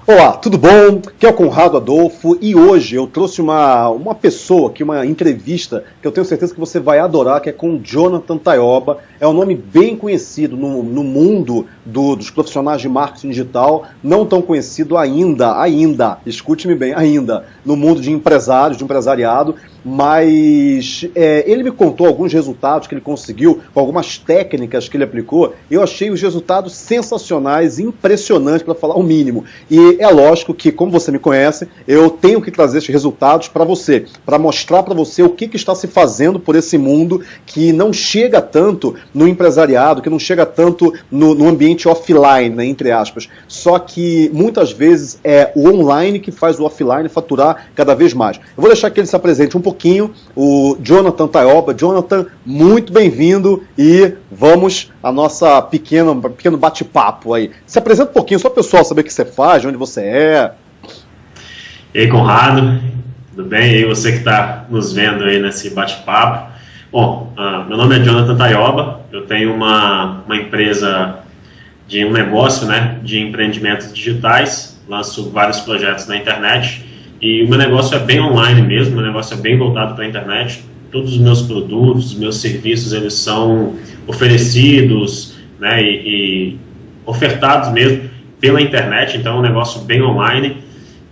Olá, tudo bom? Aqui é o Conrado Adolfo e hoje eu trouxe uma pessoa aqui, uma entrevista que eu tenho certeza que você vai adorar, que é com o Jonathan Taioba. É um nome bem conhecido no mundo dos profissionais de marketing digital, não tão conhecido ainda, escute-me bem, ainda, no mundo de empresários, de empresariado, mas ele me contou alguns resultados que ele conseguiu, com algumas técnicas que ele aplicou. Eu achei os resultados sensacionais, impressionantes, para falar o mínimo. E é lógico que, como você me conhece, eu tenho que trazer esses resultados para você, para mostrar para você o que está se fazendo por esse mundo que não chega tanto no empresariado, que não chega tanto no ambiente offline, né, entre aspas. Só que muitas vezes é o online que faz o offline faturar cada vez mais. Eu vou deixar que ele se apresente um pouquinho, o Jonathan Taioba. Jonathan, muito bem-vindo e vamos a nossa pequeno bate-papo aí. Se apresenta um pouquinho, só para o pessoal saber o que você faz, de onde você é. E aí, Conrado, tudo bem? E aí, você que está nos vendo aí nesse bate-papo. Bom, meu nome é Jonathan Taioba, eu tenho uma empresa de um negócio, né, de empreendimentos digitais, lanço vários projetos na internet e o meu negócio é bem online mesmo, meu negócio é bem voltado para a internet. Todos os meus produtos, os meus serviços, eles são oferecidos, né, e ofertados mesmo pela internet, então é um negócio bem online.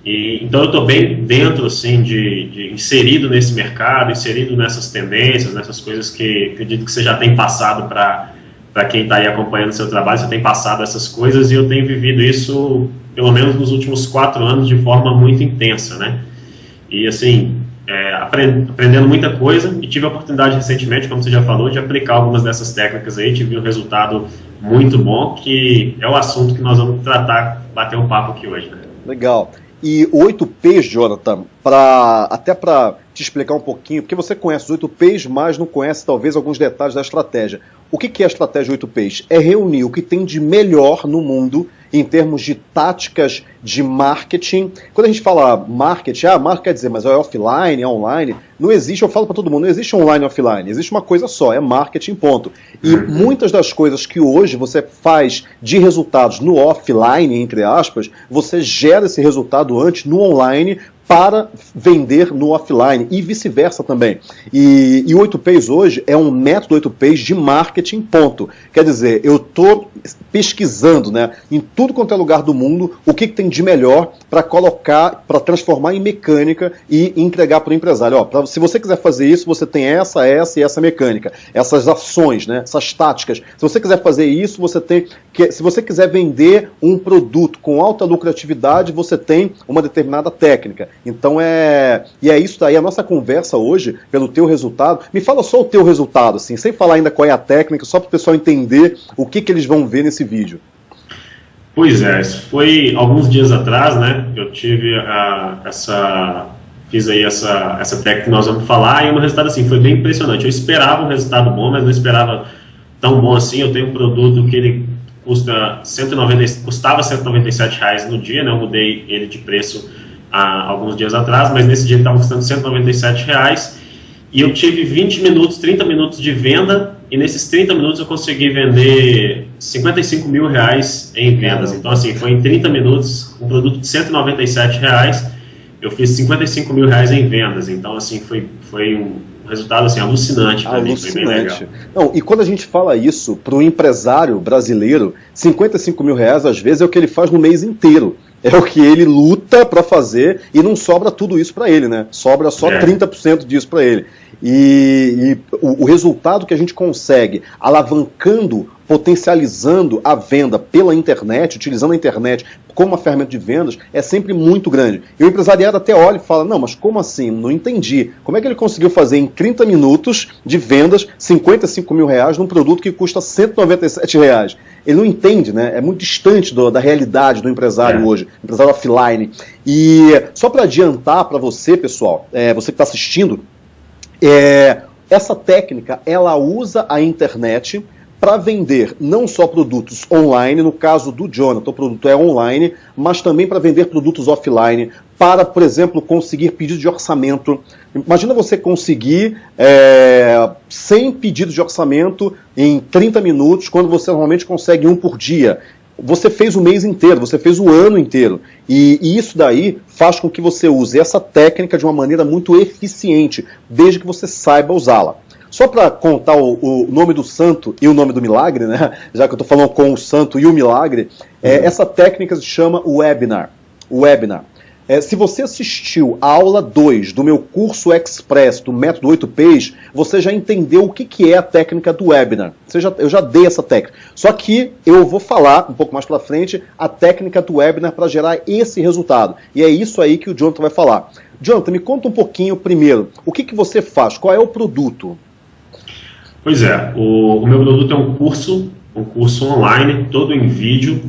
Então eu estou bem dentro, assim, inserido nesse mercado, inserido nessas tendências, nessas coisas que acredito que você já tem passado para quem está aí acompanhando o seu trabalho. Você tem passado essas coisas e eu tenho vivido isso, pelo menos nos últimos 4 anos, de forma muito intensa, né? E assim, aprendendo muita coisa, e tive a oportunidade recentemente, como você já falou, de aplicar algumas dessas técnicas aí, tive um resultado muito bom, que é o assunto que nós vamos tratar, bater um papo aqui hoje, né? Legal. E o 8Ps, Jonathan, até para te explicar um pouquinho, porque você conhece os 8Ps, mas não conhece talvez alguns detalhes da estratégia. O que é a estratégia 8Ps? É reunir o que tem de melhor no mundo em termos de táticas de marketing. Quando a gente fala marketing, marketing quer dizer, mas é offline, é online. Não existe, eu falo para todo mundo, não existe online e offline, existe uma coisa só, é marketing, ponto. E muitas das coisas que hoje você faz de resultados no offline, entre aspas, você gera esse resultado antes no online para vender no offline e vice-versa também. E o 8Ps hoje é um método 8Ps de marketing, ponto. Quer dizer, eu estou pesquisando, né, em tudo quanto é lugar do mundo o que tem de melhor para colocar, para transformar em mecânica e entregar para o empresário. Se você quiser fazer isso, você tem essa e essa mecânica, essas ações, né, essas táticas. Se você quiser fazer isso, você tem que, se você quiser vender um produto com alta lucratividade, você tem uma determinada técnica. Então é isso daí, a nossa conversa hoje, pelo teu resultado. Me fala só o teu resultado, assim, sem falar ainda qual é a técnica, só para o pessoal entender o que eles vão ver nesse vídeo. Pois é, isso foi alguns dias atrás, né? Eu tive fiz aí essa técnica que nós vamos falar, e o resultado, assim, foi bem impressionante. Eu esperava um resultado bom, mas não esperava tão bom assim. Eu tenho um produto que ele custava R$197 no dia, né? Eu mudei ele de preço há alguns dias atrás, mas nesse dia ele estava custando R$197, e eu tive 20 minutos, 30 minutos de venda, e nesses 30 minutos eu consegui vender R$55 mil em vendas. Então, assim, foi em 30 minutos, um produto de R$197, eu fiz R$55 mil em vendas. Então, assim, foi um resultado, assim, alucinante para mim, foi bem legal. Não, e quando a gente fala isso para o empresário brasileiro, R$55 mil às vezes é o que ele faz no mês inteiro. É o que ele luta para fazer e não sobra tudo isso para ele, né? Sobra só 30% disso para ele. E o resultado que a gente consegue alavancando, potencializando a venda pela internet, utilizando a internet como uma ferramenta de vendas, é sempre muito grande. E o empresariado até olha e fala, não, mas como assim? Não entendi. Como é que ele conseguiu fazer em 30 minutos de vendas R$55 mil num produto que custa R$197? Ele não entende, né? É muito distante da realidade do empresário hoje, empresário offline. E só para adiantar para você, pessoal, você que está assistindo, essa técnica, ela usa a internet para vender não só produtos online, no caso do Jonathan, o produto é online, mas também para vender produtos offline, para, por exemplo, conseguir pedido de orçamento. Imagina você conseguir 100 pedidos de orçamento em 30 minutos, quando você normalmente consegue um por dia. você fez o mês inteiro, você fez o ano inteiro. E isso daí faz com que você use essa técnica de uma maneira muito eficiente, desde que você saiba usá-la. Só para contar o nome do santo e o nome do milagre, né? Já que eu estou falando com o santo e o milagre, essa técnica se chama webinar. Se você assistiu a aula 2 do meu curso Express do método 8Ps, você já entendeu o que é a técnica do webinar. Eu já dei essa técnica. Só que eu vou falar um pouco mais para frente a técnica do webinar para gerar esse resultado. E é isso aí que o Jonathan vai falar. Jonathan, me conta um pouquinho primeiro. O que você faz? Qual é o produto? Pois é, o meu produto é um curso online, todo em vídeo.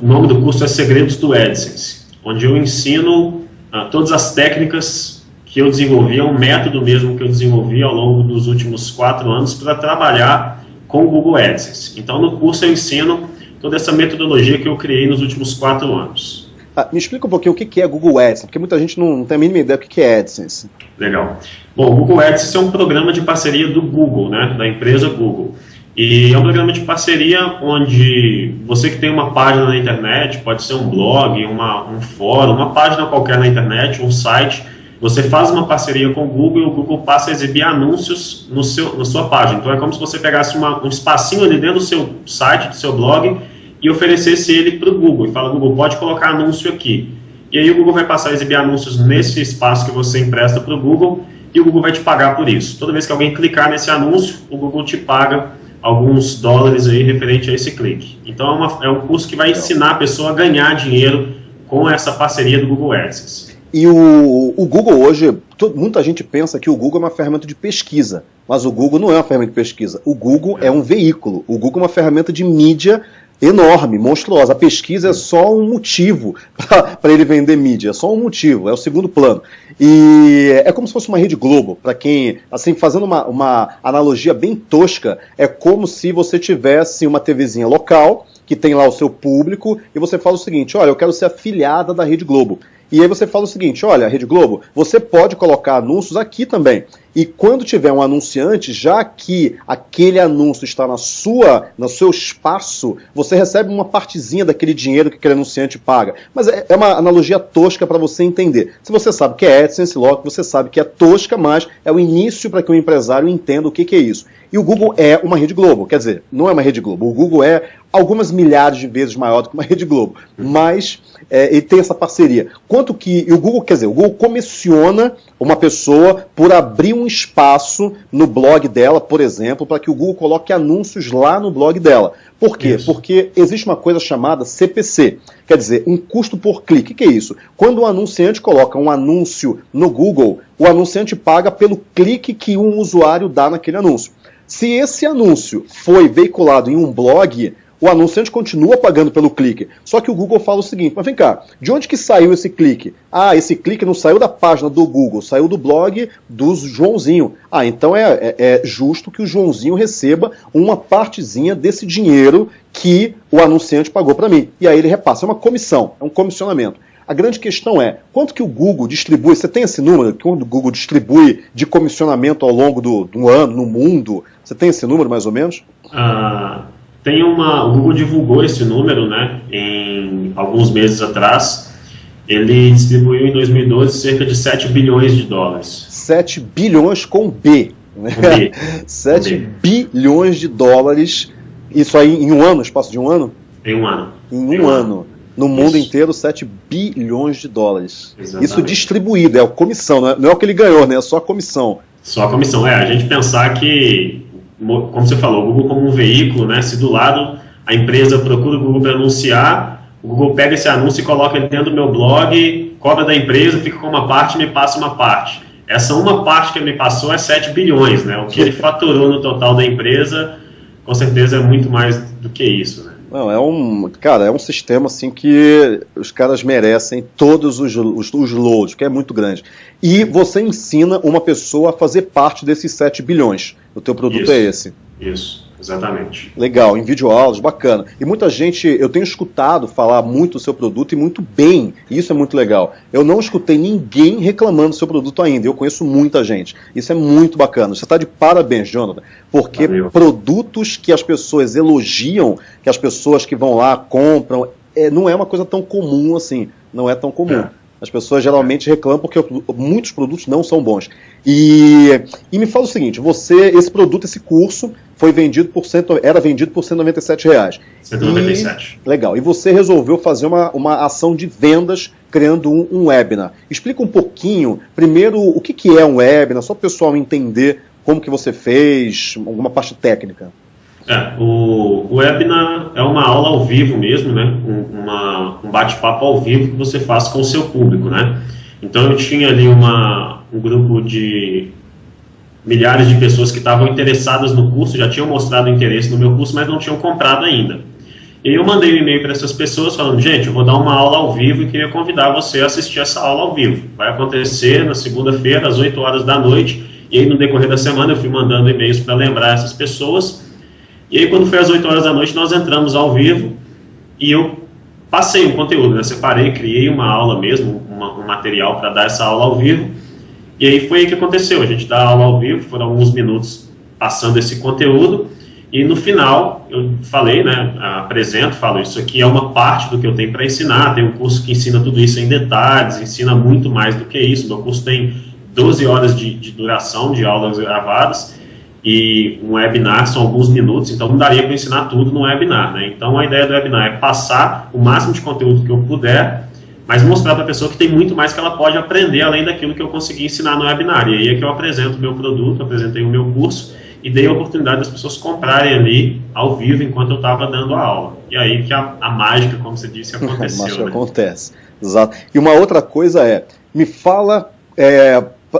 O nome do curso é Segredos do AdSense, onde eu ensino todas as técnicas que eu desenvolvi, é um método mesmo que eu desenvolvi ao longo dos últimos 4 anos para trabalhar com o Google AdSense. Então no curso eu ensino toda essa metodologia que eu criei nos últimos 4 anos. Me explica um pouquinho o que é Google AdSense, porque muita gente não tem a mínima ideia do que é AdSense. Legal. Bom, o Google AdSense é um programa de parceria do Google, né, da empresa Google. E é um programa de parceria onde você que tem uma página na internet, pode ser um blog, um fórum, uma página qualquer na internet, um site, você faz uma parceria com o Google e o Google passa a exibir anúncios na sua página. Então é como se você pegasse um espacinho ali dentro do seu site, do seu blog, e oferecesse ele para o Google. E fala, Google, pode colocar anúncio aqui. E aí o Google vai passar a exibir anúncios nesse espaço que você empresta para o Google e o Google vai te pagar por isso. Toda vez que alguém clicar nesse anúncio, o Google te paga alguns dólares aí referente a esse clique. Então é um curso que vai ensinar a pessoa a ganhar dinheiro com essa parceria do Google AdSense. E o Google hoje, muita gente pensa que o Google é uma ferramenta de pesquisa, mas o Google não é uma ferramenta de pesquisa. O Google é um veículo, o Google é uma ferramenta de mídia enorme, monstruosa. A pesquisa é só um motivo para ele vender mídia, é só um motivo, é o segundo plano. E é como se fosse uma Rede Globo, para quem, assim, fazendo uma analogia bem tosca, é como se você tivesse uma TVzinha local, que tem lá o seu público, e você fala o seguinte, olha, eu quero ser afiliada da Rede Globo. E aí você fala o seguinte, olha, Rede Globo, você pode colocar anúncios aqui também. E quando tiver um anunciante, já que aquele anúncio está no seu espaço, você recebe uma partezinha daquele dinheiro que aquele anunciante paga. Mas é uma analogia tosca para você entender. Se você sabe que é AdSense, logo você sabe que é tosca, mas é o início para que o empresário entenda o que é isso. E o Google é uma Rede Globo, quer dizer, não é uma Rede Globo, o Google é algumas milhares de vezes maior do que uma Rede Globo, mas ele tem essa parceria. Quanto que o Google, quer dizer, o Google comissiona uma pessoa por abrir um espaço no blog dela, por exemplo, para que o Google coloque anúncios lá no blog dela. Por quê? Isso. Porque existe uma coisa chamada CPC, quer dizer, um custo por clique. O que é isso? Quando o anunciante coloca um anúncio no Google, o anunciante paga pelo clique que um usuário dá naquele anúncio. Se esse anúncio foi veiculado em um blog, o anunciante continua pagando pelo clique. Só que o Google fala o seguinte, mas vem cá, de onde que saiu esse clique? Ah, esse clique não saiu da página do Google, saiu do blog do Joãozinho. Ah, então é justo que o Joãozinho receba uma partezinha desse dinheiro que o anunciante pagou para mim. E aí ele repassa, é uma comissão, é um comissionamento. A grande questão é, quanto que o Google distribui, você tem esse número, quanto o Google distribui de comissionamento ao longo do ano, no mundo? Você tem esse número mais ou menos? O Google divulgou esse número, né, em alguns meses atrás. Ele distribuiu em 2012 cerca de 7 bilhões de dólares. 7 bilhões com B. Né? Com B. 7 bilhões de dólares. Isso aí em um ano, espaço de um ano? Em um ano. Em um ano. No mundo inteiro, 7 bilhões de dólares. Exatamente. Isso distribuído, é a comissão, não é o que ele ganhou, né? É só a comissão. Só a comissão, a gente pensar que, como você falou, o Google como um veículo, né? Se do lado a empresa procura o Google para anunciar, o Google pega esse anúncio e coloca ele dentro do meu blog, cobra da empresa, fica com uma parte e me passa uma parte. Essa uma parte que ele me passou é 7 bilhões, né? O que ele faturou no total da empresa, com certeza é muito mais do que isso, né? Não, é um sistema assim que os caras merecem todos os loads, que é muito grande. E você ensina uma pessoa a fazer parte desses 7 bilhões. O teu produto é esse. Isso. Exatamente. Legal, em videoaulas, bacana. E muita gente, eu tenho escutado falar muito do seu produto e muito bem, e isso é muito legal. Eu não escutei ninguém reclamando do seu produto ainda, eu conheço muita gente. Isso é muito bacana. Você está de parabéns, Jonathan, porque produtos que as pessoas elogiam, que as pessoas que vão lá compram, não é uma coisa tão comum assim, não é tão comum. As pessoas geralmente reclamam porque muitos produtos não são bons. E me fala o seguinte, esse produto, esse curso, era vendido por R$197. 197. Legal. E você resolveu fazer uma ação de vendas criando um webinar. Explica um pouquinho, primeiro, o que é um webinar, só para o pessoal entender como que você fez, alguma parte técnica. O webinar é uma aula ao vivo mesmo, né? Um bate-papo ao vivo que você faz com o seu público, né? Então eu tinha ali um grupo de milhares de pessoas que estavam interessadas no curso, já tinham mostrado interesse no meu curso, mas não tinham comprado ainda. E eu mandei um e-mail para essas pessoas falando, gente, eu vou dar uma aula ao vivo e queria convidar você a assistir essa aula ao vivo. Vai acontecer na segunda-feira, às 8 horas da noite, e aí no decorrer da semana eu fui mandando e-mails para lembrar essas pessoas. E aí, quando foi às 8 horas da noite, nós entramos ao vivo e eu passei um conteúdo, né? Separei, criei uma aula mesmo, um material para dar essa aula ao vivo. E aí foi aí que aconteceu. A gente dá a aula ao vivo, foram alguns minutos passando esse conteúdo. E no final, eu falei, né? Falo, isso aqui é uma parte do que eu tenho para ensinar. Tem um curso que ensina tudo isso em detalhes, ensina muito mais do que isso. Meu curso tem 12 horas de duração de aulas gravadas. E um webinar são alguns minutos, então não daria para ensinar tudo no webinar, né? Então a ideia do webinar é passar o máximo de conteúdo que eu puder, mas mostrar para a pessoa que tem muito mais que ela pode aprender além daquilo que eu consegui ensinar no webinar. E aí é que eu apresento o meu produto, apresentei o meu curso e dei a oportunidade das pessoas comprarem ali ao vivo enquanto eu estava dando a aula. E aí que a mágica, como você disse, aconteceu. A mágica, né? Acontece, exato. E uma outra coisa me fala...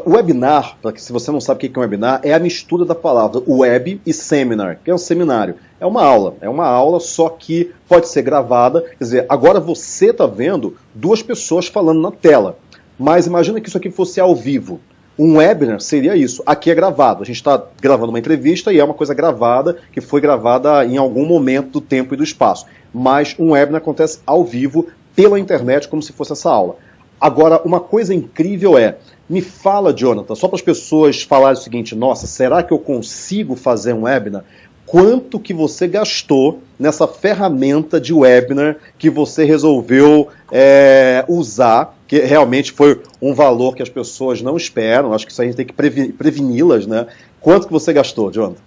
O webinar, para que se você não sabe o que é um webinar, é a mistura da palavra web e seminar, que é um seminário. É uma aula, só que pode ser gravada. Quer dizer, agora você está vendo duas pessoas falando na tela, mas imagina que isso aqui fosse ao vivo. Um webinar seria isso, aqui é gravado. A gente está gravando uma entrevista e é uma coisa gravada, que foi gravada em algum momento do tempo e do espaço. Mas um webinar acontece ao vivo, pela internet, como se fosse essa aula. Agora, uma coisa incrível me fala, Jonathan, só para as pessoas falarem o seguinte, nossa, será que eu consigo fazer um webinar? Quanto que você gastou nessa ferramenta de webinar que você resolveu usar, que realmente foi um valor que as pessoas não esperam, acho que isso a gente tem que preveni-las, né? Quanto que você gastou, Jonathan?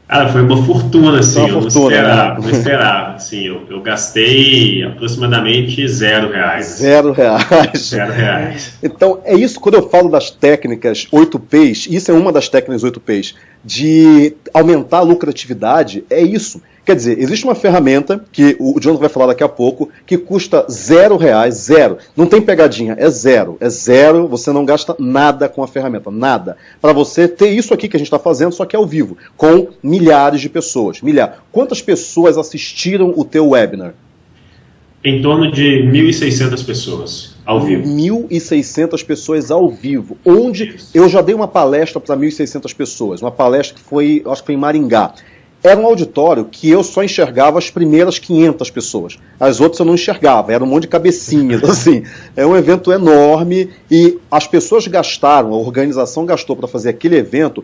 Cara, foi uma fortuna, assim, eu não esperava, assim, eu gastei aproximadamente R$0. R$0. Então, é isso, quando eu falo das técnicas 8Ps, isso é uma das técnicas 8Ps, de aumentar a lucratividade, é isso. Quer dizer, existe uma ferramenta, que o Jonathan vai falar daqui a pouco, que custa R$0, zero. Não tem pegadinha, é zero, você não gasta nada com a ferramenta, nada. Para você ter isso aqui que a gente está fazendo, só que ao vivo, com milhares de pessoas. Quantas pessoas assistiram o teu webinar? Em torno de 1.600 pessoas ao vivo. 1.600 pessoas ao vivo, onde eu já dei uma palestra para 1.600 pessoas, uma palestra que foi, acho que foi em Maringá. Era um auditório que eu só enxergava as primeiras 500 pessoas. As outras eu não enxergava, era um monte de cabecinhas, assim. É um evento enorme e as pessoas gastaram, a organização gastou para fazer aquele evento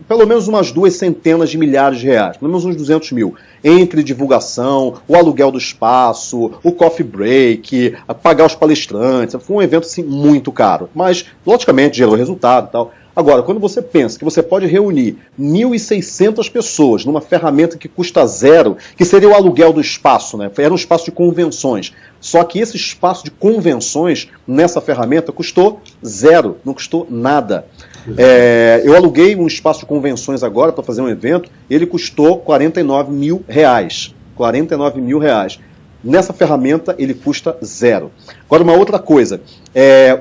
pelo menos umas 200 de milhares de reais, pelo menos uns 200 mil, entre divulgação, o aluguel do espaço, o coffee break, pagar os palestrantes. Foi um evento assim, muito caro, mas logicamente gerou resultado e tal. Agora, quando você pensa que você pode reunir 1.600 pessoas numa ferramenta que custa zero, que seria o aluguel do espaço, né? Era um espaço de convenções. Só que esse espaço de convenções nessa ferramenta custou zero, não custou nada. Eu aluguei um espaço de convenções agora para fazer um evento, ele custou R$49 mil. R$49 mil. Nessa ferramenta ele custa zero. Agora, uma outra coisa,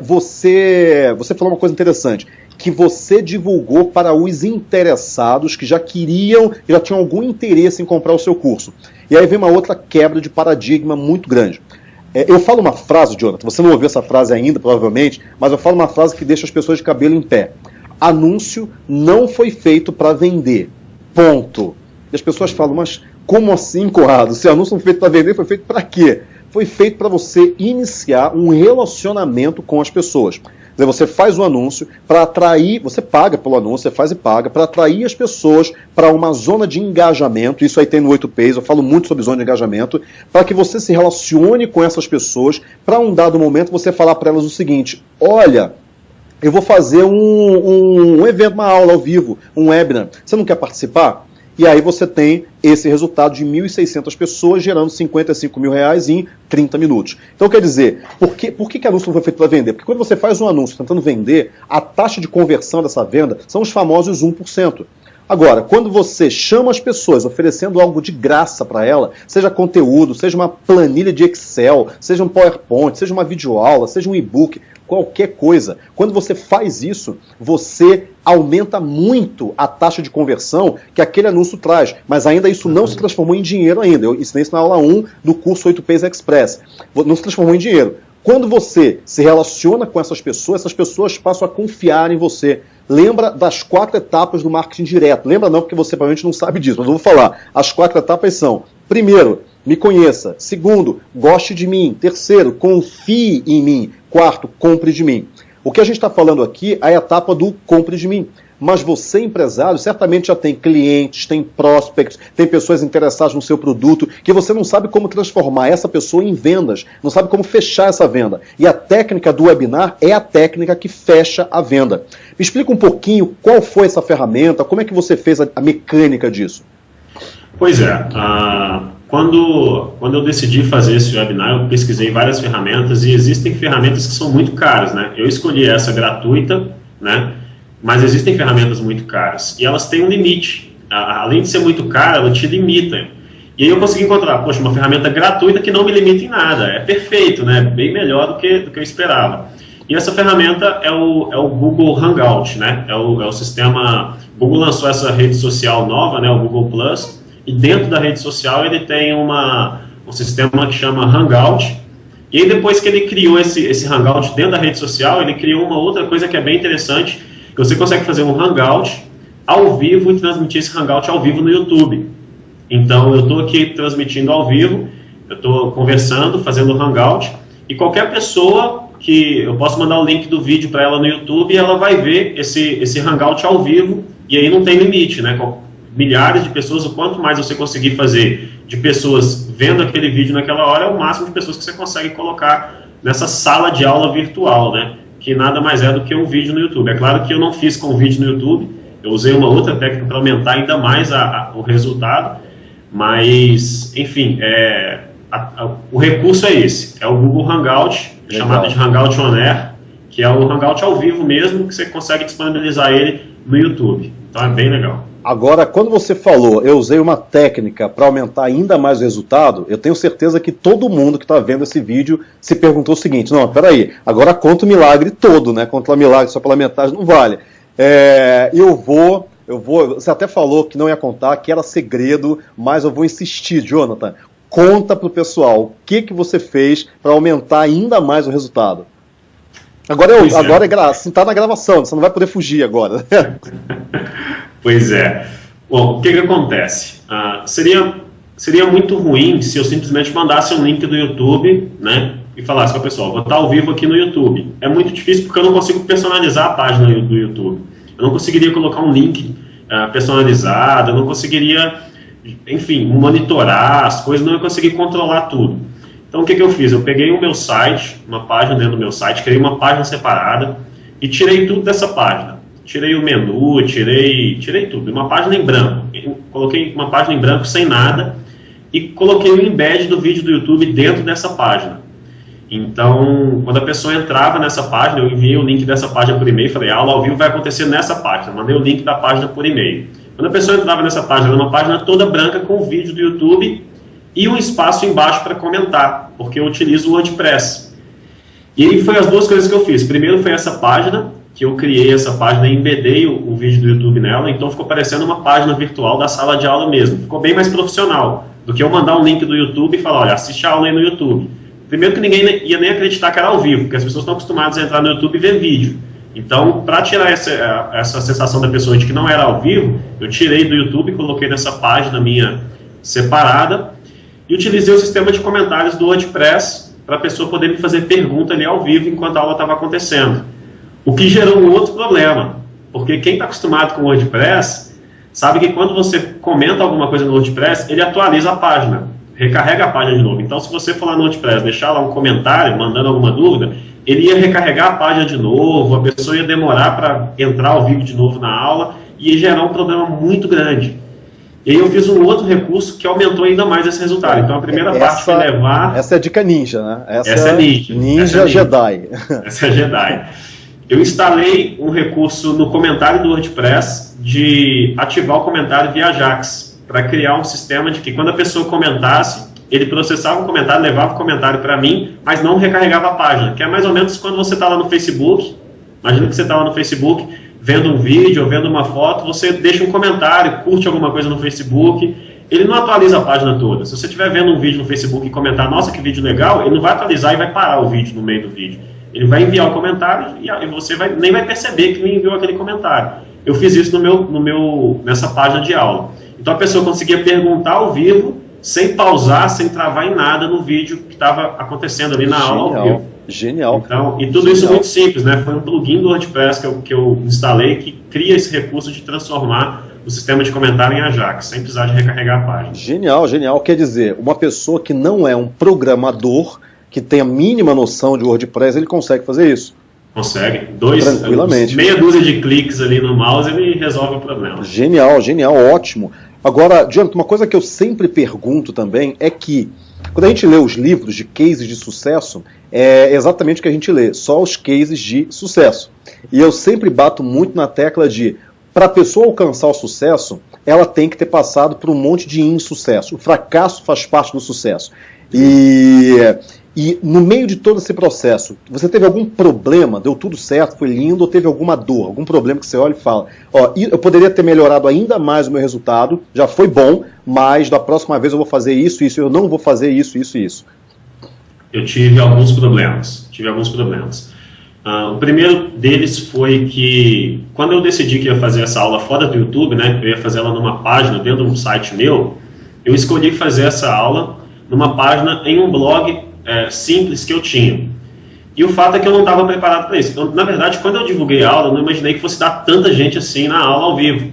você falou uma coisa interessante, que você divulgou para os interessados que já tinham algum interesse em comprar o seu curso. E aí vem uma outra quebra de paradigma muito grande. Eu falo uma frase, Jonathan, você não ouviu essa frase ainda, provavelmente, mas eu falo uma frase que deixa as pessoas de cabelo em pé. Anúncio não foi feito para vender. ponto. E as pessoas falam, mas como assim, Conrado? Se o anúncio não foi feito para vender, foi feito para quê? Foi feito para você iniciar um relacionamento com as pessoas. Quer dizer, você faz o anúncio para atrair, você paga pelo anúncio, você faz e paga, para atrair as pessoas para uma zona de engajamento. Isso aí tem no 8Ps, eu falo muito sobre zona de engajamento, para que você se relacione com essas pessoas, para um dado momento você falar para elas o seguinte, olha, eu vou fazer um evento, uma aula ao vivo, um webinar, você não quer participar? E aí você tem esse resultado de 1.600 pessoas gerando R$55 mil em 30 minutos. Então quer dizer, por que anúncio não foi feito para vender? Porque quando você faz um anúncio tentando vender, a taxa de conversão dessa venda são os famosos 1%. Agora, quando você chama as pessoas oferecendo algo de graça para ela, seja conteúdo, seja uma planilha de Excel, seja um PowerPoint, seja uma videoaula, seja um e-book, qualquer coisa, quando você faz isso, você aumenta muito a taxa de conversão que aquele anúncio traz, mas ainda isso não se transformou em dinheiro ainda. Eu ensinei isso na aula 1 do curso 8Ps Express. Não se transformou em dinheiro. Quando você se relaciona com essas pessoas passam a confiar em você. Lembra das 4 etapas do marketing direto. Lembra não, porque você provavelmente não sabe disso, mas eu vou falar. As 4 etapas são, primeiro, me conheça. Segundo, goste de mim. Terceiro, confie em mim. Quarto, compre de mim. O que a gente está falando aqui é a etapa do compre de mim. Mas você, empresário, certamente já tem clientes, tem prospects, tem pessoas interessadas no seu produto, que você não sabe como transformar essa pessoa em vendas, não sabe como fechar essa venda. E a técnica do webinar é a técnica que fecha a venda. Me explica um pouquinho qual foi essa ferramenta, como é que você fez a mecânica disso? Pois é, quando eu decidi fazer esse webinar, eu pesquisei várias ferramentas e existem ferramentas que são muito caras, né? Eu escolhi essa gratuita, né? Mas existem ferramentas muito caras e elas têm um limite. Além de ser muito cara, ela te limita. E aí eu consegui encontrar, poxa, uma ferramenta gratuita que não me limita em nada. É perfeito, né? Bem melhor do que eu esperava. E essa ferramenta é o Google Hangout, né? É o sistema... O Google lançou essa rede social nova, né? O Google Plus. E dentro da rede social ele tem um sistema que chama Hangout. E aí depois que ele criou esse Hangout dentro da rede social, ele criou uma outra coisa que é bem interessante, que você consegue fazer um Hangout ao vivo e transmitir esse Hangout ao vivo no YouTube. Então eu estou aqui transmitindo ao vivo, eu estou conversando, fazendo o Hangout, e qualquer pessoa que eu posso mandar o link do vídeo para ela no YouTube e ela vai ver esse Hangout ao vivo, e aí não tem limite, né? Milhares de pessoas, o quanto mais você conseguir fazer de pessoas vendo aquele vídeo naquela hora, é o máximo de pessoas que você consegue colocar nessa sala de aula virtual, né? Que nada mais é do que um vídeo no YouTube. É claro que eu não fiz com o vídeo no YouTube, eu usei uma outra técnica para aumentar ainda mais o resultado, mas, enfim, o recurso é esse, é o Google Hangout, chamado de Hangout On Air, que é o Hangout ao vivo mesmo, que você consegue disponibilizar ele no YouTube. Então é bem legal. Agora, quando você falou, eu usei uma técnica para aumentar ainda mais o resultado, eu tenho certeza que todo mundo que está vendo esse vídeo se perguntou o seguinte, não, peraí, agora conta o milagre todo, né? Conta o milagre só pela metade não vale. Você até falou que não ia contar, que era segredo, mas eu vou insistir, Jonathan. Conta para o pessoal o que você fez para aumentar ainda mais o resultado. Agora está na gravação, você não vai poder fugir agora. Pois é. Bom, o que acontece? Seria muito ruim se eu simplesmente mandasse um link do YouTube, né, e falasse para o pessoal, vou estar ao vivo aqui no YouTube. É muito difícil porque eu não consigo personalizar a página do YouTube. Eu não conseguiria colocar um link personalizado, eu não conseguiria, enfim, monitorar as coisas, não ia conseguir controlar tudo. Então o que eu fiz? Eu peguei o meu site, uma página dentro do meu site, criei uma página separada e tirei tudo dessa página. Tirei o menu, tirei tudo, uma página em branco. Coloquei uma página em branco sem nada e coloquei o embed do vídeo do YouTube dentro dessa página. Então, quando a pessoa entrava nessa página, eu enviei o link dessa página por e-mail, falei, a aula ao vivo vai acontecer nessa página, mandei o link da página por e-mail. Quando a pessoa entrava nessa página, era uma página toda branca com o vídeo do YouTube e um espaço embaixo para comentar, porque eu utilizo o WordPress. E aí foi as duas coisas que eu fiz. Primeiro foi essa página, que eu criei essa página e embedei o vídeo do YouTube nela, então ficou parecendo uma página virtual da sala de aula mesmo. Ficou bem mais profissional do que eu mandar um link do YouTube e falar, olha, assiste a aula aí no YouTube. Primeiro que ninguém ia nem acreditar que era ao vivo, porque as pessoas estão acostumadas a entrar no YouTube e ver vídeo. Então, para tirar essa sensação da pessoa de que não era ao vivo, eu tirei do YouTube, coloquei nessa página minha separada e utilizei o sistema de comentários do WordPress para a pessoa poder me fazer pergunta ali ao vivo enquanto a aula estava acontecendo. O que gerou um outro problema, porque quem está acostumado com o WordPress sabe que quando você comenta alguma coisa no WordPress, ele atualiza a página, recarrega a página de novo. Então, se você for lá no WordPress, deixar lá um comentário, mandando alguma dúvida, ele ia recarregar a página de novo, a pessoa ia demorar para entrar ao vivo de novo na aula e ia gerar um problema muito grande. E aí eu fiz um outro recurso que aumentou ainda mais esse resultado. Então a primeira parte foi levar... Essa é a dica ninja, né? Essa é ninja. Ninja Jedi. Essa é Jedi. Eu instalei um recurso no comentário do WordPress de ativar o comentário via Ajax, para criar um sistema de que quando a pessoa comentasse, ele processava o comentário, levava o comentário para mim, mas não recarregava a página, que é mais ou menos quando você está lá no Facebook. Imagina que você está lá no Facebook, vendo um vídeo ou vendo uma foto, você deixa um comentário, curte alguma coisa no Facebook, ele não atualiza a página toda. Se você estiver vendo um vídeo no Facebook e comentar, nossa, que vídeo legal, ele não vai atualizar e vai parar o vídeo no meio do vídeo. Ele vai enviar o comentário e você nem vai perceber que ele enviou aquele comentário. Eu fiz isso nessa página de aula. Então a pessoa conseguia perguntar ao vivo, sem pausar, sem travar em nada no vídeo que estava acontecendo ali na aula ao vivo. Genial. Então, e tudo isso muito simples, né? Foi um plugin do WordPress que eu instalei que cria esse recurso de transformar o sistema de comentário em Ajax, sem precisar de recarregar a página. Genial, genial. Quer dizer, uma pessoa que não é um programador, que tem a mínima noção de WordPress, ele consegue fazer isso. Consegue. Tranquilamente. Meia dúzia de cliques ali no mouse, ele resolve o problema. Genial, genial, ótimo. Agora, Jonathan, uma coisa que eu sempre pergunto também é que, quando a gente lê os livros de cases de sucesso, é exatamente o que a gente lê, só os cases de sucesso. E eu sempre bato muito na tecla de, para a pessoa alcançar o sucesso, ela tem que ter passado por um monte de insucesso. O fracasso faz parte do sucesso. E no meio de todo esse processo, você teve algum problema, deu tudo certo, foi lindo, ou teve alguma dor, algum problema que você olha e fala, ó, eu poderia ter melhorado ainda mais o meu resultado, já foi bom, mas da próxima vez eu vou fazer isso, eu não vou fazer isso. Eu tive alguns problemas. O primeiro deles foi que, quando eu decidi que ia fazer essa aula fora do YouTube, né, eu ia fazer ela numa página dentro de um site meu, eu escolhi fazer essa aula numa página em um blog simples que eu tinha. E o fato é que eu não estava preparado para isso. Na verdade, quando eu divulguei a aula, eu não imaginei que fosse dar tanta gente assim na aula ao vivo.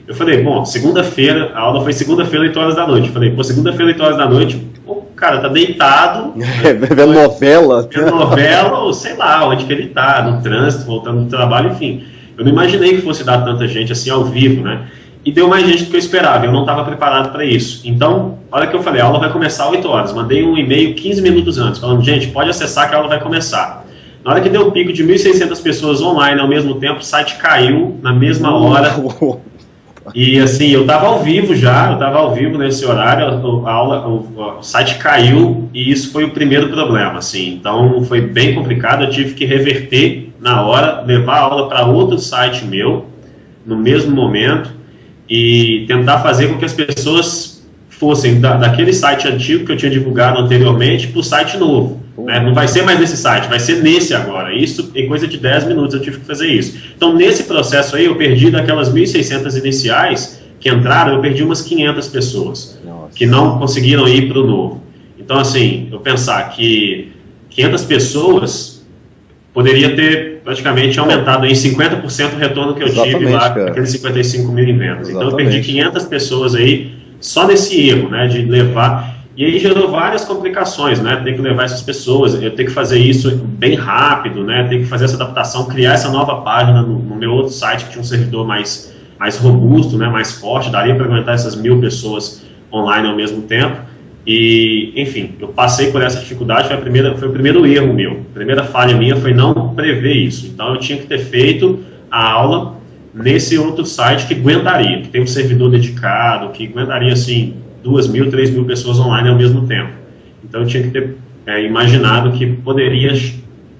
Eu falei, bom, segunda-feira, a aula foi segunda-feira, 8 horas da noite. Eu falei, pô, segunda-feira, 8 horas da noite, o cara tá deitado. Vendo novela. Vendo novela, ou sei lá, onde que ele tá, no trânsito, voltando do trabalho, enfim. Eu não imaginei que fosse dar tanta gente assim ao vivo, né? E deu mais gente do que eu esperava, eu não estava preparado para isso. Então, a hora que eu falei, a aula vai começar às 8 horas, mandei um e-mail 15 minutos antes, falando, gente, pode acessar que a aula vai começar. Na hora que deu o pico de 1.600 pessoas online ao mesmo tempo, o site caiu na mesma hora. E assim, eu estava ao vivo nesse horário, o site caiu e isso foi o primeiro problema, assim. Então foi bem complicado, eu tive que reverter na hora, levar a aula para outro site meu, no mesmo momento, e tentar fazer com que as pessoas fossem daquele site antigo que eu tinha divulgado anteriormente para o site novo. Né? Não vai ser mais nesse site, vai ser nesse agora. Isso em coisa de 10 minutos eu tive que fazer isso. Então, nesse processo aí, eu perdi daquelas 1.600 iniciais que entraram, eu perdi umas 500 pessoas. Nossa. Que não conseguiram ir para o novo. Então, assim, eu pensar que 500 pessoas poderia ter praticamente aumentado em 50% o retorno que eu tive lá, aqueles 55 mil em vendas. Então eu perdi 500 pessoas aí só nesse erro, né, de levar, e aí gerou várias complicações, né, ter que levar essas pessoas, eu ter que fazer isso bem rápido, né, ter que fazer essa adaptação, criar essa nova página no meu outro site que tinha um servidor mais robusto, né, mais forte, daria para aguentar essas 1.000 pessoas online ao mesmo tempo. E, enfim, eu passei por essa dificuldade, foi o primeiro erro meu. A primeira falha minha foi não prever isso. Então, eu tinha que ter feito a aula nesse outro site que aguentaria, que tem um servidor dedicado, que aguentaria, assim, 2.000, 3.000 pessoas online ao mesmo tempo. Então, eu tinha que ter imaginado que poderia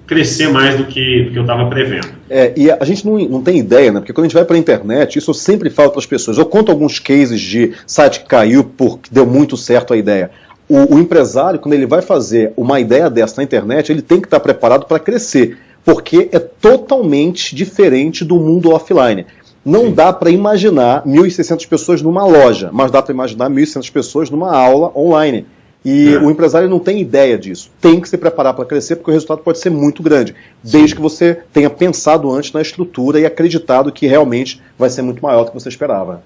crescer mais do que eu estava prevendo. E a gente não tem ideia, né? Porque quando a gente vai para a internet, isso eu sempre falo para as pessoas. Eu conto alguns cases de site que caiu porque deu muito certo a ideia. O empresário, quando ele vai fazer uma ideia dessa na internet, ele tem que estar preparado para crescer. porque é totalmente diferente do mundo offline. Não dá para imaginar 1.600 pessoas numa loja, mas dá para imaginar 1.600 pessoas numa aula online. E o empresário não tem ideia disso. Tem que se preparar para crescer, porque o resultado pode ser muito grande, desde que você tenha pensado antes na estrutura e acreditado que realmente vai ser muito maior do que você esperava.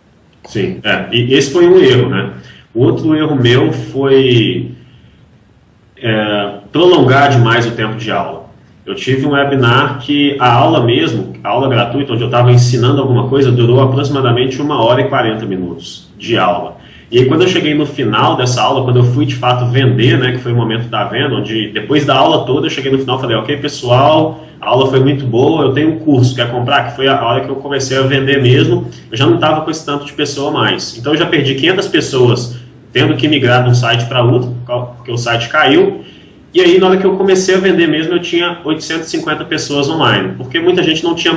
Sim, e esse foi um erro, né? Outro erro meu foi prolongar demais o tempo de aula. Eu tive um webinar que a aula mesmo, a aula gratuita, onde eu estava ensinando alguma coisa, durou aproximadamente 1h40 de aula. E aí, quando eu cheguei no final dessa aula, quando eu fui de fato vender, né, que foi o momento da venda, onde depois da aula toda eu cheguei no final e falei, ok pessoal, a aula foi muito boa, eu tenho um curso, quer comprar? Que foi a hora que eu comecei a vender mesmo, eu já não estava com esse tanto de pessoa mais. Então eu já perdi 500 pessoas tendo que migrar de um site para outro, porque o site caiu. E aí, na hora que eu comecei a vender mesmo, eu tinha 850 pessoas online, porque muita gente não tinha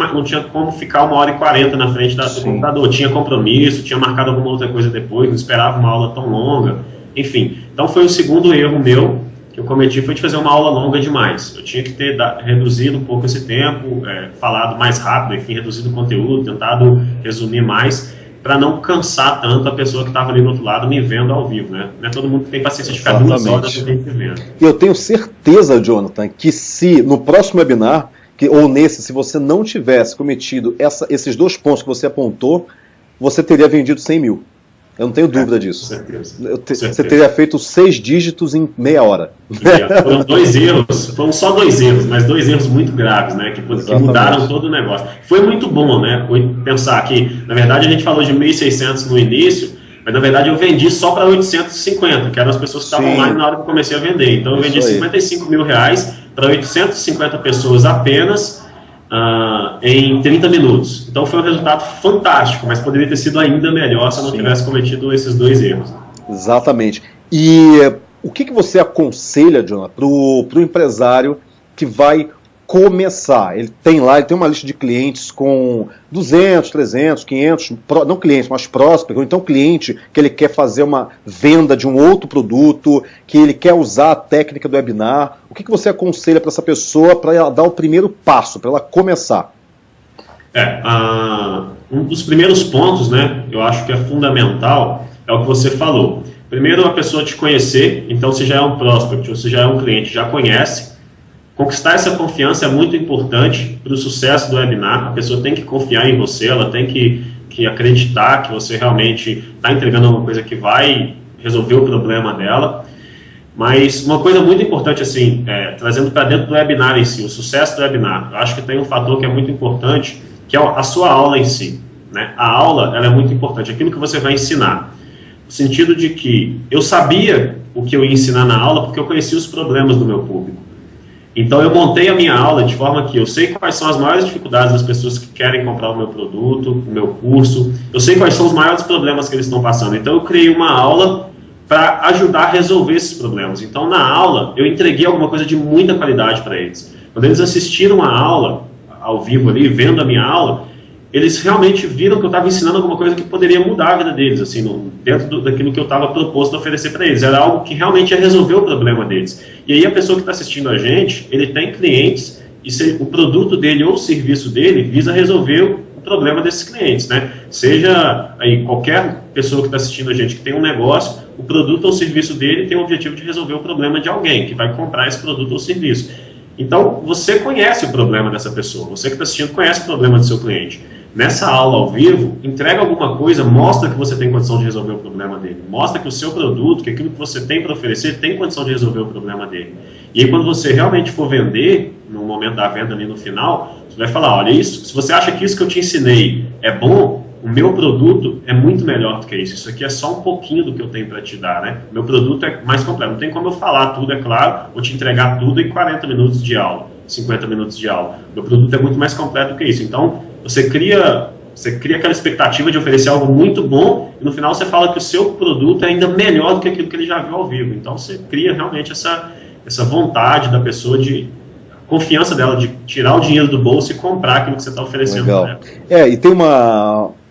como ficar 1h40 na frente do computador, tinha compromisso, tinha marcado alguma outra coisa depois, não esperava uma aula tão longa, enfim. Então foi o segundo erro meu que eu cometi, foi de fazer uma aula longa demais. Eu tinha que ter reduzido um pouco esse tempo, falado mais rápido, enfim, reduzido o conteúdo, tentado resumir mais, para não cansar tanto a pessoa que estava ali do outro lado me vendo ao vivo, né? Não é todo mundo que tem paciência de ficar 2 horas me vendo. Eu tenho certeza, Jonathan, que se no próximo webinar, ou nesse, se você não tivesse cometido esses 2 pontos que você apontou, você teria vendido 100 mil. Eu não tenho dúvida disso. Com certeza. Você teria feito 6 dígitos em meia hora. Foram 2 erros, foram só 2 erros, mas 2 erros muito graves, né? Que mudaram todo o negócio. Foi muito bom, né? Pensar que, na verdade, a gente falou de 1.600 no início, mas na verdade eu vendi só para 850, que eram as pessoas que estavam online na hora que eu comecei a vender. Então eu vendi R$55 mil para 850 pessoas apenas, em 30 minutos. Então foi um resultado fantástico, mas poderia ter sido ainda melhor se eu não tivesse cometido esses 2 erros. Exatamente. E o que você aconselha, Jonathan, para o empresário que vai começar? Ele tem uma lista de clientes com 200, 300, 500, não clientes, mas prospects, ou então cliente que ele quer fazer uma venda de um outro produto, que ele quer usar a técnica do webinar. O que você aconselha para essa pessoa para ela dar o primeiro passo, para ela começar? Um dos primeiros pontos, né, eu acho que é fundamental, é o que você falou. Primeiro, a pessoa te conhecer, então se já é um prospect ou se já é um cliente, já conhece. Conquistar essa confiança é muito importante para o sucesso do webinar. A pessoa tem que confiar em você, ela tem que acreditar que você realmente está entregando alguma coisa que vai resolver o problema dela. Mas uma coisa muito importante, assim, trazendo para dentro do webinar em si, o sucesso do webinar, eu acho que tem um fator que é muito importante, que é a sua aula em si, né? A aula, ela é muito importante, aquilo que você vai ensinar. No sentido de que eu sabia o que eu ia ensinar na aula porque eu conhecia os problemas do meu público. Então eu montei a minha aula de forma que eu sei quais são as maiores dificuldades das pessoas que querem comprar o meu produto, o meu curso, eu sei quais são os maiores problemas que eles estão passando. Então eu criei uma aula para ajudar a resolver esses problemas. Então na aula eu entreguei alguma coisa de muita qualidade para eles. Quando eles assistiram a aula, ao vivo ali, vendo a minha aula, eles realmente viram que eu estava ensinando alguma coisa que poderia mudar a vida deles, assim, dentro daquilo que eu estava proposto a oferecer para eles. Era algo que realmente ia resolver o problema deles. E aí a pessoa que está assistindo a gente, ele tem clientes, e o produto dele ou o serviço dele visa resolver o problema desses clientes, né? Seja aí qualquer pessoa que está assistindo a gente que tem um negócio, o produto ou o serviço dele tem o objetivo de resolver o problema de alguém que vai comprar esse produto ou serviço. Então, você conhece o problema dessa pessoa, você que está assistindo conhece o problema do seu cliente. Nessa aula ao vivo, entrega alguma coisa, mostra que você tem condição de resolver o problema dele. Mostra que o seu produto, que aquilo que você tem para oferecer, tem condição de resolver o problema dele. E aí, quando você realmente for vender, no momento da venda ali no final, você vai falar, olha, isso, se você acha que isso que eu te ensinei é bom, o meu produto é muito melhor do que isso. Isso aqui é só um pouquinho do que eu tenho para te dar, né? O meu produto é mais completo. Não tem como eu falar tudo, é claro, vou te entregar tudo em 40 minutos de aula, 50 minutos de aula. O meu produto é muito mais completo do que isso. Então, você cria aquela expectativa de oferecer algo muito bom e no final você fala que o seu produto é ainda melhor do que aquilo que ele já viu ao vivo. Então você cria realmente essa vontade da pessoa, de confiança dela de tirar o dinheiro do bolso e comprar aquilo que você está oferecendo para ela. E tem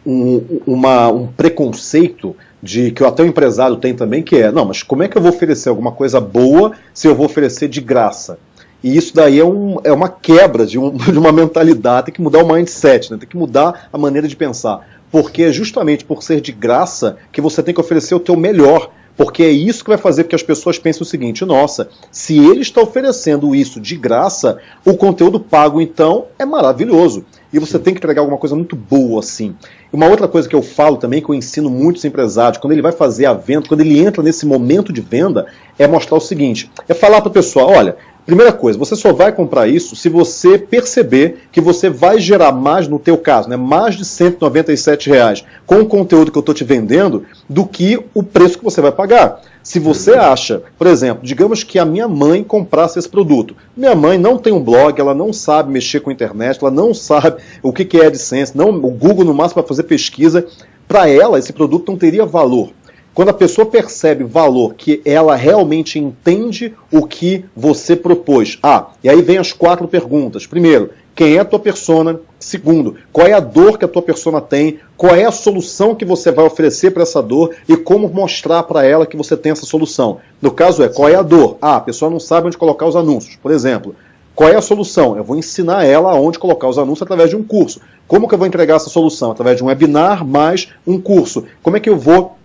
um preconceito que até o empresário tem também, que não, mas como é que eu vou oferecer alguma coisa boa se eu vou oferecer de graça? E isso daí é uma quebra de uma mentalidade, tem que mudar o mindset, né? Tem que mudar a maneira de pensar. Porque é justamente por ser de graça que você tem que oferecer o teu melhor. Porque é isso que vai fazer com que as pessoas pensem o seguinte: nossa, se ele está oferecendo isso de graça, o conteúdo pago então é maravilhoso. E você tem que entregar alguma coisa muito boa assim. Uma outra coisa que eu falo também, que eu ensino muitos empresários, quando ele vai fazer a venda, quando ele entra nesse momento de venda, é mostrar o seguinte, é falar para o pessoal, olha, primeira coisa, você só vai comprar isso se você perceber que você vai gerar mais, no teu caso, né, mais de R$197 com o conteúdo que eu estou te vendendo, do que o preço que você vai pagar. Se você acha, por exemplo, digamos que a minha mãe comprasse esse produto. Minha mãe não tem um blog, ela não sabe mexer com a internet, ela não sabe o que é AdSense, não, o Google no máximo para fazer pesquisa. Para ela, esse produto não teria valor. Quando a pessoa percebe valor, que ela realmente entende o que você propôs. E aí vem as 4 perguntas. Primeiro, quem é a tua persona? Segundo, qual é a dor que a tua persona tem? Qual é a solução que você vai oferecer para essa dor? E como mostrar para ela que você tem essa solução? No caso qual é a dor? A pessoa não sabe onde colocar os anúncios, por exemplo. Qual é a solução? Eu vou ensinar ela onde colocar os anúncios através de um curso. Como que eu vou entregar essa solução? Através de um webinar mais um curso. Como é que eu vou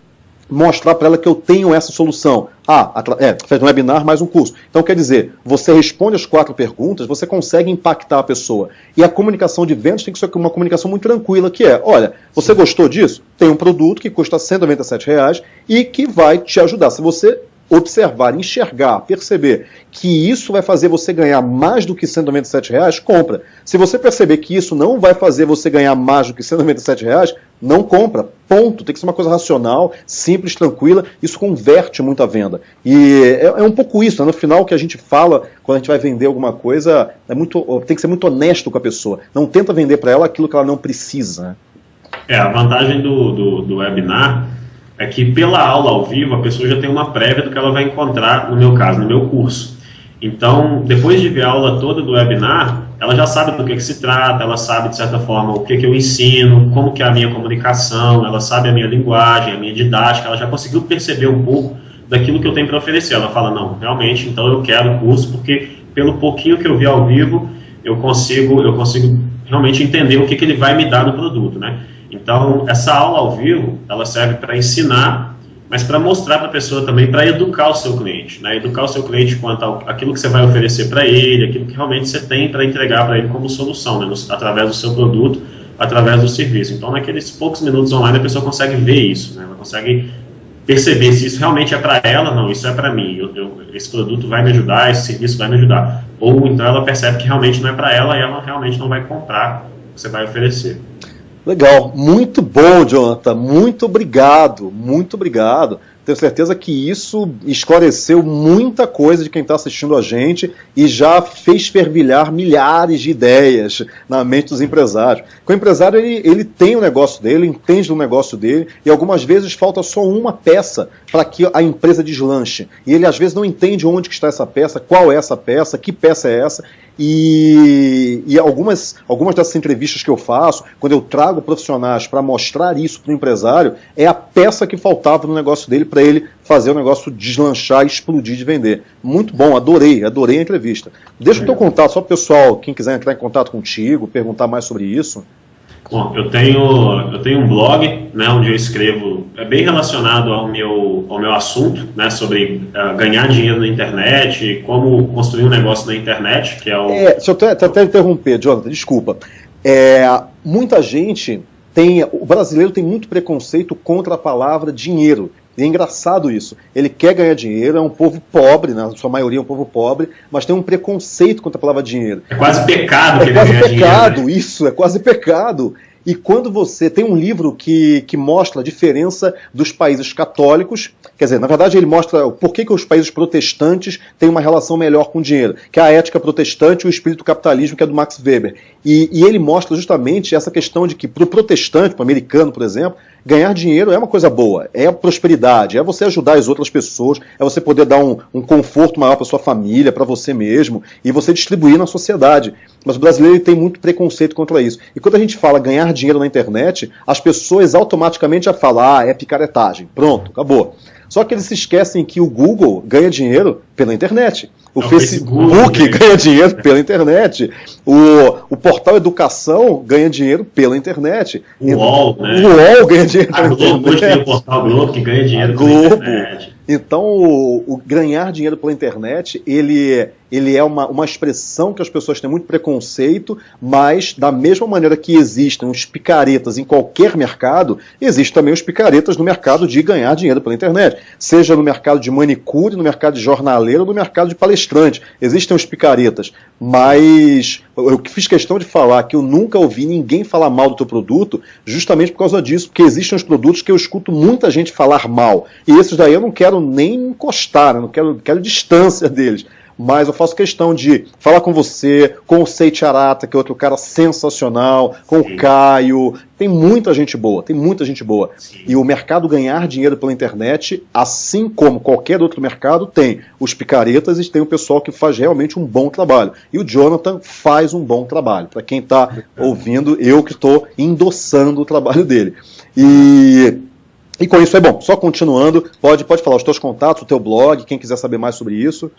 mostrar para ela que eu tenho essa solução? Faz um webinar mais um curso. Então, quer dizer, você responde as 4 perguntas, você consegue impactar a pessoa. E a comunicação de vendas tem que ser uma comunicação muito tranquila, que é, olha, você gostou disso? Tem um produto que custa R$197 e que vai te ajudar. Se você observar, enxergar, perceber que isso vai fazer você ganhar mais do que R$197, compra. Se você perceber que isso não vai fazer você ganhar mais do que R$197, não compra. Ponto. Tem que ser uma coisa racional, simples, tranquila. Isso converte muito a venda. E é um pouco isso, né? No final, o que a gente fala quando a gente vai vender alguma coisa, tem que ser muito honesto com a pessoa. Não tenta vender para ela aquilo que ela não precisa. A vantagem do webinar é que pela aula ao vivo a pessoa já tem uma prévia do que ela vai encontrar, no meu caso, no meu curso. Então, depois de ver a aula toda do webinar, ela já sabe do que se trata, ela sabe, de certa forma, o que eu ensino, como que é a minha comunicação, ela sabe a minha linguagem, a minha didática, ela já conseguiu perceber um pouco daquilo que eu tenho para oferecer. Ela fala, não, realmente, então eu quero o curso, porque pelo pouquinho que eu vi ao vivo, eu consigo realmente entender o que ele vai me dar no produto, né? Então, essa aula ao vivo, ela serve para ensinar, mas para mostrar para a pessoa também, para educar o seu cliente, né? Educar o seu cliente quanto àquilo que você vai oferecer para ele, aquilo que realmente você tem para entregar para ele como solução, né? Através do seu produto, através do serviço. Então, naqueles poucos minutos online, a pessoa consegue ver isso, né? Ela consegue perceber se isso realmente é para ela, não, isso é para mim, esse produto vai me ajudar, esse serviço vai me ajudar. Ou então ela percebe que realmente não é para ela e ela realmente não vai comprar o que você vai oferecer. Legal, muito bom, Jonathan, muito obrigado, muito obrigado. Tenho certeza que isso esclareceu muita coisa de quem está assistindo a gente e já fez fervilhar milhares de ideias na mente dos empresários. Porque o empresário ele tem o negócio dele, entende do negócio dele e algumas vezes falta só uma peça para que a empresa deslanche. E ele às vezes não entende onde que está essa peça, qual é essa peça, que peça é essa. E algumas dessas entrevistas que eu faço, quando eu trago profissionais para mostrar isso para o empresário, é a peça que faltava no negócio dele para ele fazer o negócio deslanchar, explodir de vender. Muito bom, adorei a entrevista. Deixa o teu contato, só para o pessoal, quem quiser entrar em contato contigo, perguntar mais sobre isso. Bom, eu tenho um blog, né, onde eu escrevo, é bem relacionado ao meu assunto, né, sobre ganhar dinheiro na internet, como construir um negócio na internet, que é o... Deixa eu até interromper, Jonathan, desculpa. Muita gente o brasileiro tem muito preconceito contra a palavra dinheiro. E é engraçado isso. Ele quer ganhar dinheiro, é um povo pobre, na sua maioria é um povo pobre, mas tem um preconceito contra a palavra dinheiro. É quase pecado que ele ganha dinheiro. É quase pecado, né? Isso, é quase pecado. E quando você tem um livro que mostra a diferença dos países católicos, quer dizer, na verdade ele mostra por que os países protestantes têm uma relação melhor com o dinheiro, que é a ética protestante e o espírito do capitalismo, que é do Max Weber. E ele mostra justamente essa questão de que para o protestante, para o americano, por exemplo, ganhar dinheiro é uma coisa boa, é prosperidade, é você ajudar as outras pessoas, é você poder dar um conforto maior para sua família, para você mesmo, e você distribuir na sociedade. Mas o brasileiro tem muito preconceito contra isso. E quando a gente fala ganhar dinheiro na internet, as pessoas automaticamente já falam, é picaretagem, pronto, acabou. Só que eles se esquecem que o Google ganha dinheiro pela internet. O Facebook ganha dinheiro pela internet. O portal Educação ganha dinheiro pela internet. O UOL, né? O UOL ganha dinheiro pela internet. Hoje tem o portal Globo que ganha dinheiro pela internet. Então, o ganhar dinheiro pela internet, ele é uma expressão que as pessoas têm muito preconceito, mas da mesma maneira que existem os picaretas em qualquer mercado, existem também os picaretas no mercado de ganhar dinheiro pela internet. Seja no mercado de manicure, no mercado de jornaleiro, no mercado de palestrante. Existem os picaretas, mas eu fiz questão de falar que eu nunca ouvi ninguém falar mal do teu produto, justamente por causa disso, porque existem os produtos que eu escuto muita gente falar mal, e esses daí eu não quero nem encostar, eu não quero distância deles. Mas eu faço questão de falar com você, com o Seiti Arata, que é outro cara sensacional, com o Caio. Tem muita gente boa, tem muita gente boa. Sim. E o mercado ganhar dinheiro pela internet, assim como qualquer outro mercado, tem os picaretas e tem o pessoal que faz realmente um bom trabalho. E o Jonathan faz um bom trabalho. Para quem está ouvindo, eu que estou endossando o trabalho dele. E com isso é bom. Só continuando, pode falar os teus contatos, o teu blog, quem quiser saber mais sobre isso.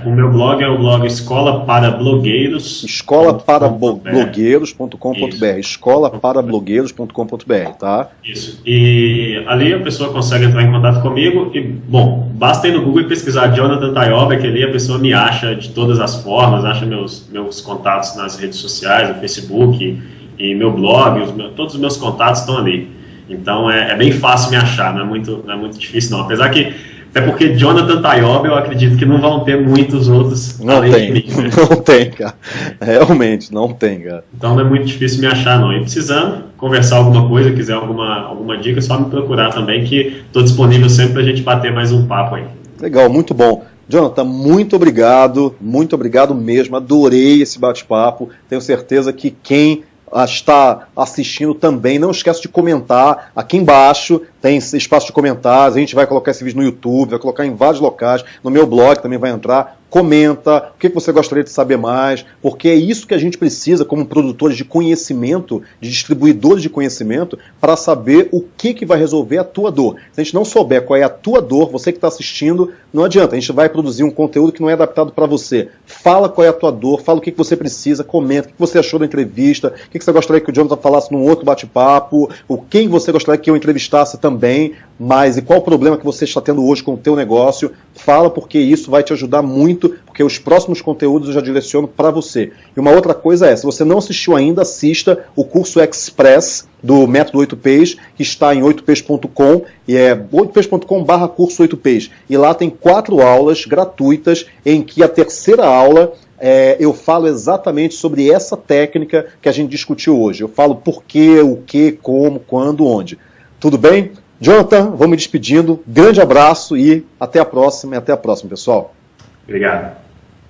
O meu blog é o blog Escola para Blogueiros. escolaparablogueiros.com.br. escolaparablogueiros.com.br, tá? Isso. E ali a pessoa consegue entrar em contato comigo e, bom, basta ir no Google e pesquisar Jonathan Taioba, que ali a pessoa me acha de todas as formas, acha meus contatos nas redes sociais, no Facebook e meu blog, todos os meus contatos estão ali. Então é bem fácil me achar, não é muito difícil não. Apesar que, até porque Jonathan Taioba, eu acredito que não vão ter muitos outros. Não tem, mim, né? Não tem, cara. Realmente, não tem, cara. Então não é muito difícil me achar, não. E precisando conversar alguma coisa, quiser alguma dica, é só me procurar também, que estou disponível sempre para a gente bater mais um papo aí. Legal, muito bom. Jonathan, muito obrigado mesmo. Adorei esse bate-papo. Tenho certeza que quem está assistindo também, não esquece de comentar. Aqui embaixo tem espaço de comentários, a gente vai colocar esse vídeo no YouTube, vai colocar em vários locais, no meu blog também vai entrar. Comenta o que você gostaria de saber mais, porque é isso que a gente precisa como produtores de conhecimento, de distribuidores de conhecimento, para saber o que vai resolver a tua dor. Se a gente não souber qual é a tua dor, você que está assistindo, não adianta, a gente vai produzir um conteúdo que não é adaptado para você. Fala qual é a tua dor, fala o que você precisa, comenta, o que você achou da entrevista, o que você gostaria que o Jonathan falasse num outro bate-papo, quem você gostaria que eu entrevistasse também, e qual o problema que você está tendo hoje com o teu negócio. Fala, porque isso vai te ajudar muito, porque os próximos conteúdos eu já direciono para você. E uma outra coisa é, se você não assistiu ainda, assista o curso Express do Método 8Ps, que está em 8ps.com, e é 8ps.com/curso 8Ps. E lá tem 4 aulas gratuitas, em que a terceira aula eu falo exatamente sobre essa técnica que a gente discutiu hoje. Eu falo por quê, o que, como, quando, onde. Tudo bem? Jonathan, vou me despedindo. Grande abraço e até a próxima, pessoal. Obrigado.